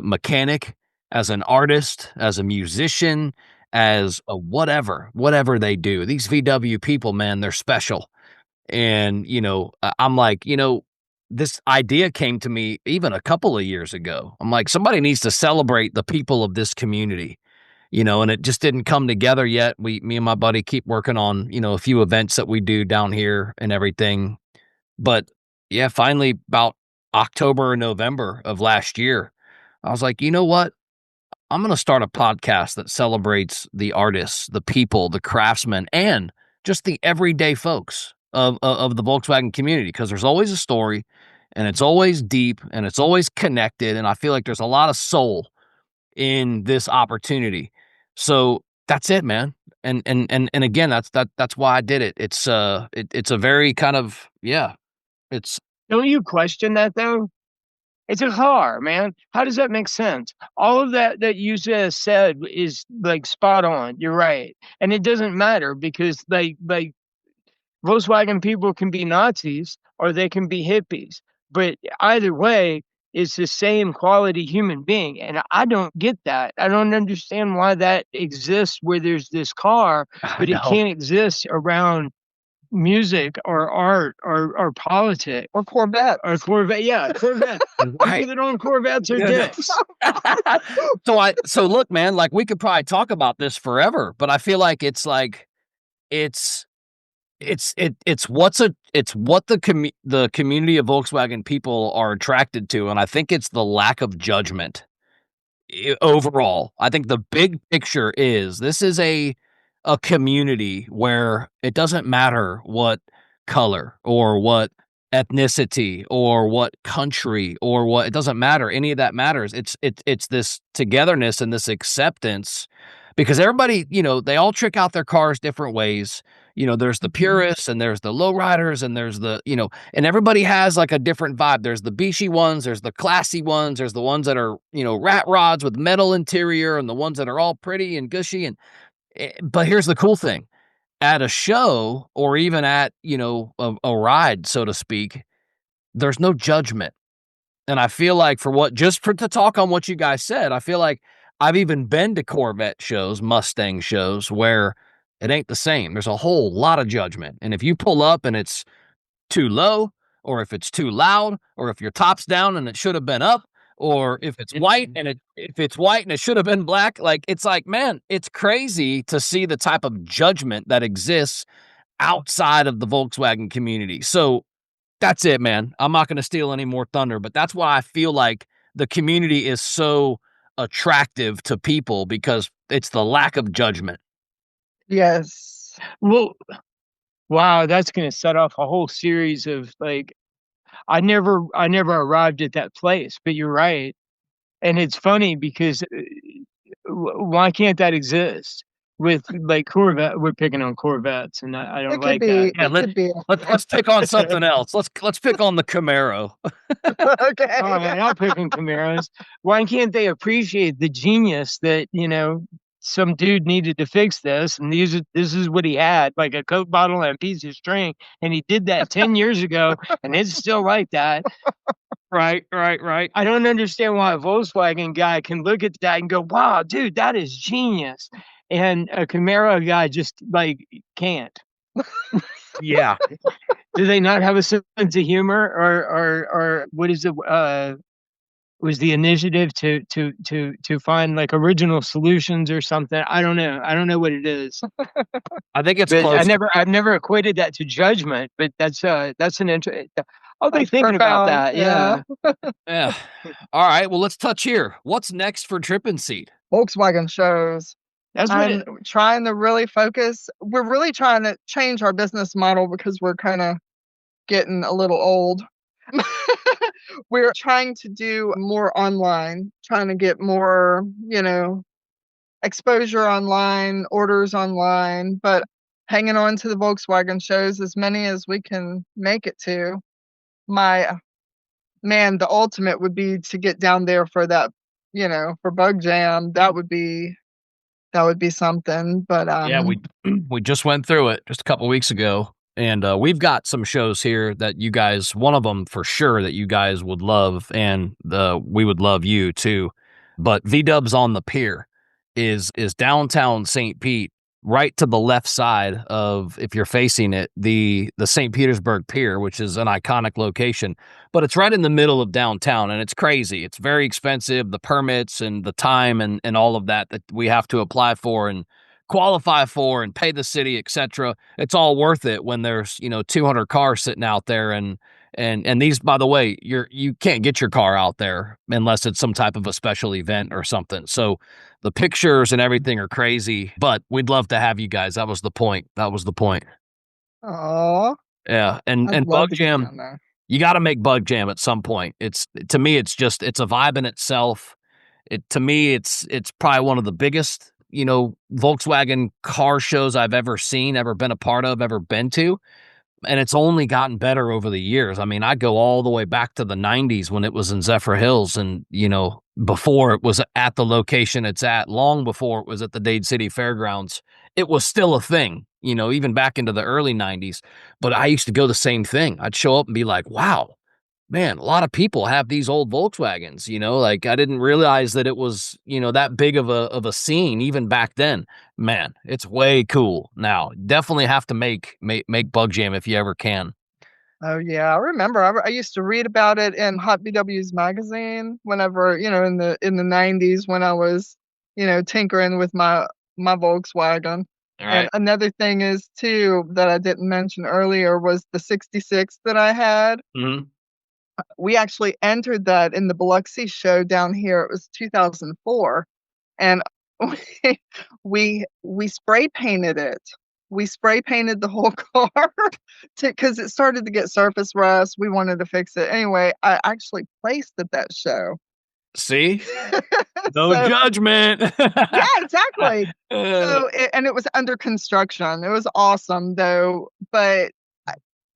mechanic, as an artist, as a musician, as a whatever they do. These VW people, man, they're special. And, I'm like, this idea came to me even a couple of years ago. I'm like, somebody needs to celebrate the people of this community, and it just didn't come together yet. Me and my buddy keep working on, a few events that we do down here and everything. But yeah, finally about October or November of last year, I was like, you know what? I'm going to start a podcast that celebrates the artists, the people, the craftsmen, and just the everyday folks of the Volkswagen community because there's always a story and it's always deep and it's always connected. And I feel like there's a lot of soul in this opportunity. So that's it, man. And again, that's why I did it. It's it's a very kind of it's don't you question that though? It's a car, man. How does that make sense? All of that you just said is like spot on. You're right. And it doesn't matter because like Volkswagen people can be Nazis or they can be hippies. But either way, it's the same quality human being. And I don't get that. I don't understand why that exists where there's this car, I but it know. can't exist around music or art or politics. Or Corvette. Or Corvette, yeah, Corvette. Right. People that own Corvettes are dicks. So look, man, like we could probably talk about this forever, but I feel like it's like it's it's what the community of Volkswagen people are attracted to, and I think it's the lack of judgment overall. I think the big picture is this is a community where it doesn't matter what color or what ethnicity or what country or what it doesn't matter. Any of that matters. It's this togetherness and this acceptance because everybody, they all trick out their cars different ways. There's the purists and there's the lowriders and there's and everybody has like a different vibe. There's the beachy ones, there's the classy ones, there's the ones that are, rat rods with metal interior and the ones that are all pretty and gushy. But here's the cool thing. at a show or even at, a ride, so to speak, there's no judgment. And I feel like to talk on what you guys said, I feel like I've even been to Corvette shows, Mustang shows where it ain't the same. There's a whole lot of judgment. And if you pull up and it's too low, or if it's too loud, or if your top's down and it should have been up, or if it's white and it should have been black, like it's like, man, it's crazy to see the type of judgment that exists outside of the Volkswagen community. So that's it, man. I'm not going to steal any more thunder, but that's why I feel like the community is so attractive to people, because it's the lack of judgment. Yes. Well, wow, that's going to set off a whole series of like, I never arrived at that place, but you're right. And it's funny because why can't that exist with like Corvette? We're picking on Corvettes, and I don't It could like be. that. Yeah, It could be. let's pick on something else. Let's pick on the Camaro. Okay. Oh, man, I'll pick on Camaros. Why can't they appreciate the genius that, some dude needed to fix this, and this is what he had, like a Coke bottle and a piece of string, and he did that 10 years ago, and it's still like that. Right. I don't understand why a Volkswagen guy can look at that and go, "Wow, dude, that is genius," and a Camaro guy just like can't. Yeah. Do they not have a sense of humor, or what is it? Was the initiative to find like original solutions or something? I don't know. I don't know what it is. I think it's But close. I've never equated that to judgment. But that's an interesting. I'll be That's thinking about profound, that. Yeah. Yeah. All right. Well, let's touch here. What's next for Trippin' Seed? Volkswagen shows. That's what I'm trying to really focus. We're really trying to change our business model because we're kind of getting a little old. We're trying to do more online, trying to get more, exposure online, orders online, but hanging on to the Volkswagen shows, as many as we can make it to. The ultimate would be to get down there for that, for Bug Jam. That would be something. But Yeah, we just went through it just a couple weeks ago, and we've got some shows here that you guys, one of them for sure that you guys would love, and we would love you too. But V-Dubs on the Pier is downtown St. Pete, right to the left side of, if you're facing it, the St. Petersburg Pier, which is an iconic location. But it's right in the middle of downtown, and it's crazy. It's very expensive, the permits and the time and all of that we have to apply for and qualify for and pay the city, etc. It's all worth it when there's 200 cars sitting out there, and these, by the way, you can't get your car out there unless it's some type of a special event or something. So the pictures and everything are crazy, but we'd love to have you guys. That was the point. oh, Yeah, and I'd love Bug to get Jam, down there. you got to make Bug Jam at some point. To me, it's a vibe in itself. To me, it's probably one of the biggest, Volkswagen car shows I've ever seen, ever been a part of, ever been to. And it's only gotten better over the years. I mean, I go all the way back to the 90s when it was in Zephyr Hills, and, before it was at the location it's at, long before it was at the Dade City Fairgrounds, it was still a thing, even back into the early 90s. But I used to go the same thing. I'd show up and be like, wow, man, a lot of people have these old Volkswagens, like I didn't realize that it was, that big of a scene even back then. Man, it's way cool now. Definitely have to make Bug Jam if you ever can. Oh yeah, I remember. I used to read about it in Hot BW's magazine whenever, in the 90s when I was, tinkering with my Volkswagen. All And right. another thing is too that I didn't mention earlier was the 66 that I had. Mm-hmm. We actually entered that in the Biloxi show down here. It was 2004, and we spray painted it. We spray painted the whole car because it started to get surface rust. We wanted to fix it anyway. I actually placed at that show. See, no judgment. Yeah, exactly. And it was under construction. It was awesome though, but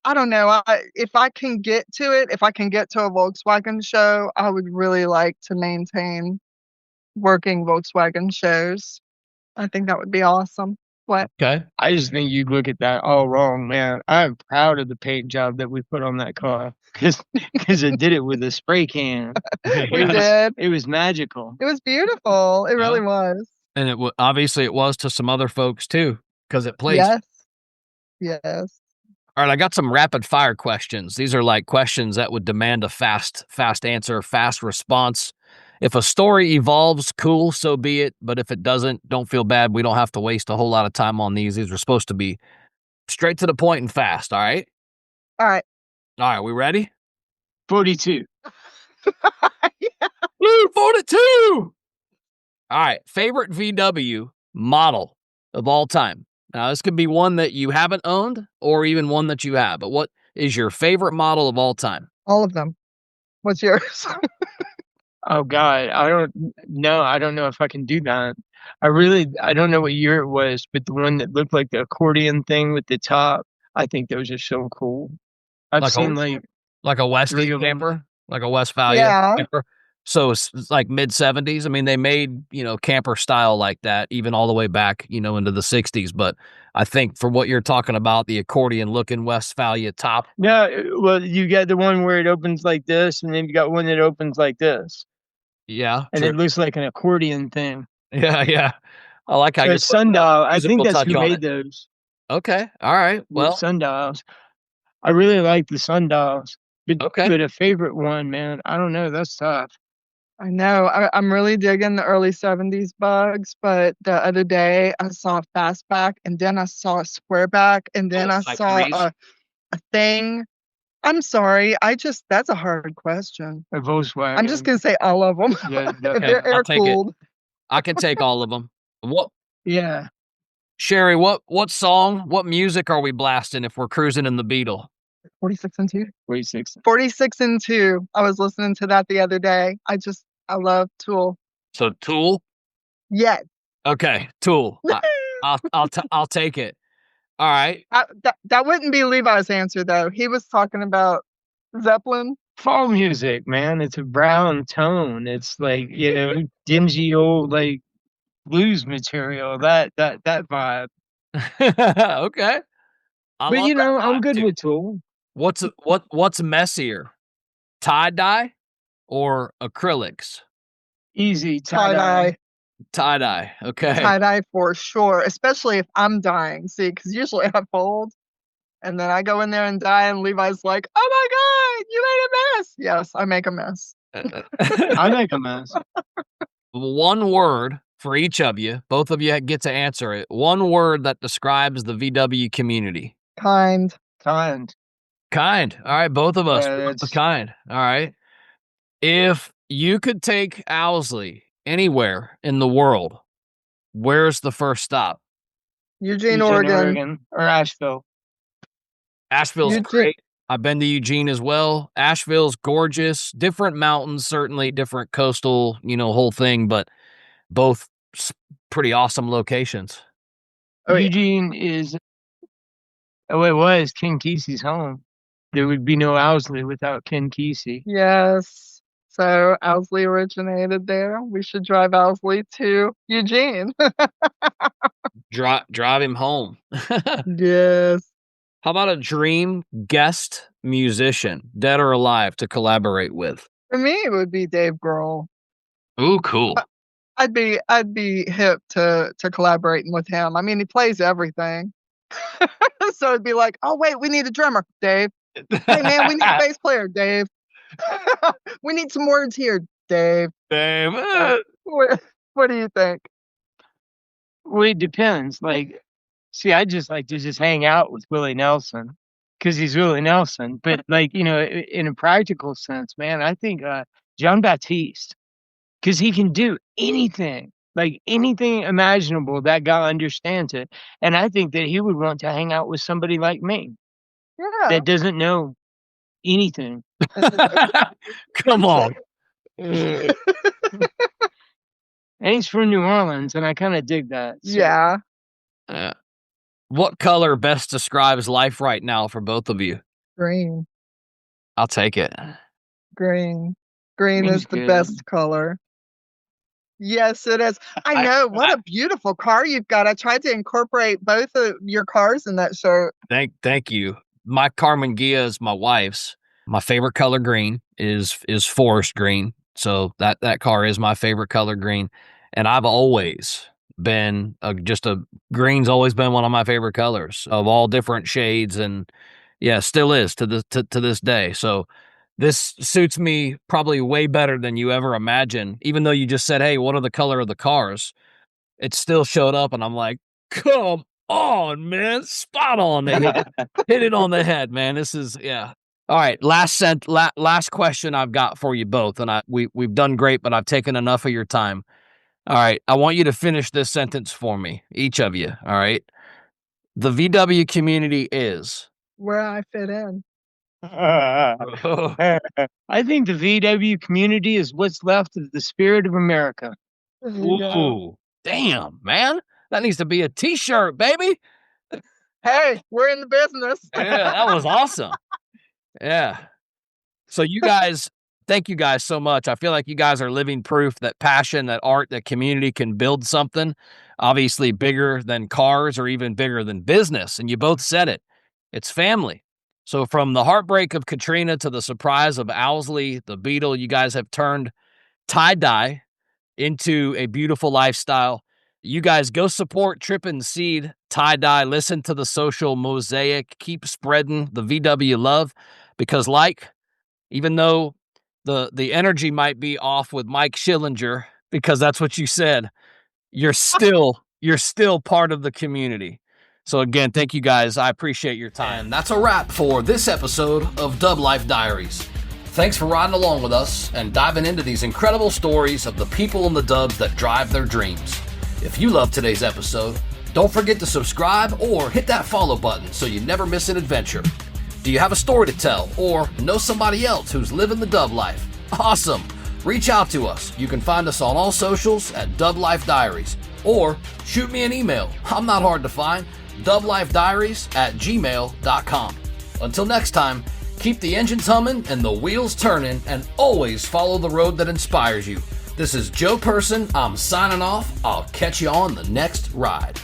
I don't know. If I can get to it, if I can get to a Volkswagen show, I would really like to maintain working Volkswagen shows. I think that would be awesome. What? Okay. I just think you look at that all wrong, man. I'm proud of the paint job that we put on that car because it did it with a spray can. We did. It was magical. It was beautiful. It really was. And obviously it was to some other folks too, because it plays. Yes. Yes. All right, I got some rapid fire questions. These are like questions that would demand a fast answer, fast response. If a story evolves, cool, so be it. But if it doesn't, don't feel bad. We don't have to waste a whole lot of time on these. These are supposed to be straight to the point and fast. All right. All right. All right. We ready? 42. Yeah. Blue 42. All right. Favorite VW model of all time. Now, this could be one that you haven't owned or even one that you have. But what is your favorite model of all time? All of them. What's yours? Oh God, I don't know. I don't know if I can do that. I don't know what year it was, but the one that looked like the accordion thing with the top, I think those are so cool. I've Like seen like a West three of them. camper, like a Westphalia Yeah. camper. So it's like mid 70s. I mean, they made, camper style like that, even all the way back, into the 60s. But I think for what you're talking about, the accordion looking Westphalia top. No, well, you got the one where it opens like this, and then you got one that opens like this, Yeah. and True. it looks like an accordion thing. Yeah. Yeah. I like how The you sundial. I think musical that's touch who on made it. those. Okay. All right. Well, Well, sundials. I really like the sundials. okay. But a favorite one, man, I don't know. That's tough. I know. I'm really digging the early 70s bugs, but the other day I saw a fastback and then I saw a squareback and then I Type saw threes. a thing. I'm sorry. That's a hard question. A Volkswagen. I'm just going to say all of them. Yeah, If they're I'll air take it. cooled. I can take all of them. What, Yeah. Sherry, what song, what music are we blasting if we're cruising in the Beetle? 46 and 2. 46. 46 and 2. I was listening to that the other day. I love Tool. So Tool? Yeah. Okay, Tool. I'll take it. All right. That wouldn't be Levi's answer though. He was talking about Zeppelin. Fall music, man. It's a brown tone. It's like, dingy old like blues material. That vibe. Okay. I But love that I'm vibe, good too. with Tool. What's messier? Tie-dye or acrylics? Easy tie-dye. Tie-dye. Okay. Tie-dye for sure, especially if I'm dyeing. See, because usually I fold and then I go in there and dye and Levi's like, oh my God, you made a mess. Yes, I make a mess. I make a mess. One word for each of you. Both of you get to answer it. One word that describes the VW community. Kind. Kind. Kind. All right, both of us. Yeah, We're that's- kind. All right. If you could take Owsley anywhere in the world, where's the first stop? Eugene, Oregon. Or Asheville. Asheville's Eugene- great. I've been to Eugene as well. Asheville's gorgeous. Different mountains, certainly different coastal, whole thing, but both pretty awesome locations. Oh, yeah. Eugene is. Oh, it was Ken Kesey's home. There would be no Owsley without Ken Kesey. Yes. So Owsley originated there. We should drive Owsley to Eugene. Drive him home. Yes. How about a dream guest musician, dead or alive, to collaborate with? For me, it would be Dave Grohl. Ooh, cool. I'd be hip to collaborating with him. I mean, he plays everything. So it'd be like, oh wait, we need a drummer, Dave. Hey man, we need a bass player, Dave. We need some words here, Dave. Dave. What do you think? Well, it depends. Like, see, I just like to just hang out with Willie Nelson because he's Willie Nelson. But like, in a practical sense, man, I think John Baptiste, because he can do anything, like anything imaginable. That guy understands it, and I think that he would want to hang out with somebody like me Yeah. that doesn't know anything. Come on. And he's from New Orleans, and I kind of dig that. So. Yeah. What color best describes life right now for both of you? Green. I'll take it. Green. Green Green's is the good. best color. Yes, it is. I know. What a beautiful car you've got. I tried to incorporate both of your cars in that shirt. Thank you. My Carmen Gia is my wife's. My favorite color green is forest green. So that car is my favorite color green. And I've always been green's always been one of my favorite colors of all different shades, and yeah, still is to this day. So this suits me probably way better than you ever imagined. Even though you just said, "Hey, what are the color of the cars?" It still showed up, and I'm like, "Come on, man, spot on." They hit it on the head, man. This is yeah. All right, last question I've got for you both, and we've done great, but I've taken enough of your time. All right, I want you to finish this sentence for me, each of you. All right, the VW community is. Where I fit in. I think the VW community is what's left of the spirit of America. There you go. Ooh, damn, man, that needs to be a T-shirt, baby. Hey, we're in the business. Yeah, that was awesome. Yeah. So you guys, thank you guys so much. I feel like you guys are living proof that passion, that art, that community can build something obviously bigger than cars or even bigger than business. And you both said it. It's family. So from the heartbreak of Katrina to the surprise of Owsley the Beetle, you guys have turned tie-dye into a beautiful lifestyle. You guys go support Trippin Seed tie-dye. Listen to the social Mosaic. Keep spreading the VW love because even though the energy might be off with Mike Schillinger, because that's what you said, you're still part of the community. So again, thank you guys. I appreciate your time. And that's a wrap for this episode of Dub Life Diaries. Thanks for riding along with us and diving into these incredible stories of the people and the dubs that drive their dreams. If you loved today's episode, don't forget to subscribe or hit that follow button so you never miss an adventure. Do you have a story to tell or know somebody else who's living the dub life? Awesome! Reach out to us. You can find us on all socials at Dub Life Diaries or shoot me an email. I'm not hard to find. dublifediaries@gmail.com. Until next time, keep the engines humming and the wheels turning and always follow the road that inspires you. This is Joe Person. I'm signing off. I'll catch you on the next ride.